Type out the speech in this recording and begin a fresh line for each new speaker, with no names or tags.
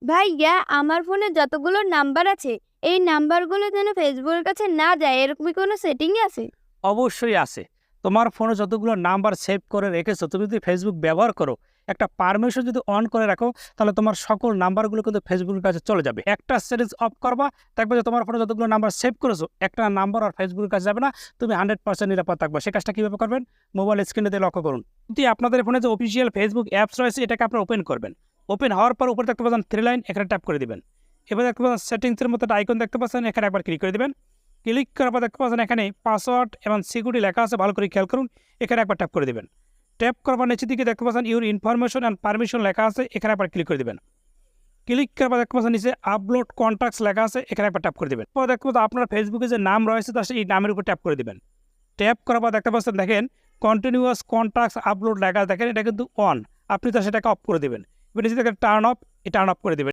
ভাইয়া আমার ফোনে যতগুলো নাম্বার আছে এই নাম্বারগুলো যেন ফেসবুকের কাছে না যায় এরকমই কোনো সেটিং আছে?
অবশ্যই আছে। তোমার ফোনে যতগুলো নাম্বার সেভ করে রেখেছো, তুমি যদি ফেসবুক ব্যবহার করো, একটা পারমিশন যদি অন করে রাখো, তাহলে তোমার সকল নাম্বারগুলো কিন্তু ফেসবুকের কাছে চলে যাবে। একটা সেটিংস অফ করবা, দেখবে যে তোমার ফোনে যতগুলো নাম্বার সেভ করেছো, একটা নাম্বার আর ফেসবুকের কাছে যাবে না। তুমি 100% নিরাপদ থাকবে। সে কাজটা কীভাবে করবেন? মোবাইল স্ক্রিনে দিয়ে লক্ষ্য করুন। যদি আপনাদের ফোনে যে অফিসিয়াল ফেসবুক অ্যাপস রয়েছে, এটাকে আপনারা ওপেন করবেন। ওপেন হওয়ার পর উপরে দেখতে পাচ্ছেন 3 লাইন, এখানে ট্যাপ করে দিবেন। এবার দেখতে পাচ্ছেন সেটিংসের মতো একটা আইকন দেখতে পাচ্ছেন, এখানে একবার ক্লিক করে দিবেন। ক্লিক করার পর দেখতে পাচ্ছেন এখানে পাসওয়ার্ড এবং সিকিউরিটি লেখা আছে, ভালো করে খেয়াল করুন। এখানে একবার ট্যাপ করে দেবেন। ট্যাপ করার পর নিচের দিকে দেখতে পাচ্ছেন ইউর ইনফরমেশন অ্যান্ড পারমিশন লেখা আছে, এখানে একবার ক্লিক করে দেবেন। ক্লিক করার পর দেখতে পাচ্ছেন নিচে আপলোড কন্ট্যাক্টস লেখা আছে, এখানে একবার ট্যাপ করে দেবেন। পর দেখতে পাচ্ছেন আপনার ফেসবুকে যে নাম রয়েছে তার এই নামের উপর ট্যাপ করে দেবেন। ট্যাপ করার পর দেখতে পাচ্ছেন দেখেন কন্টিনিউয়াস কন্ট্যাক্টস আপলোড লেখা, দেখেন এটা কিন্তু অন, আপনি তো সেটাকে অফ করে দেবেন। এবার নিচে দেখেন টার্ন অফ, এই টার্ন অফ করে দেবেন।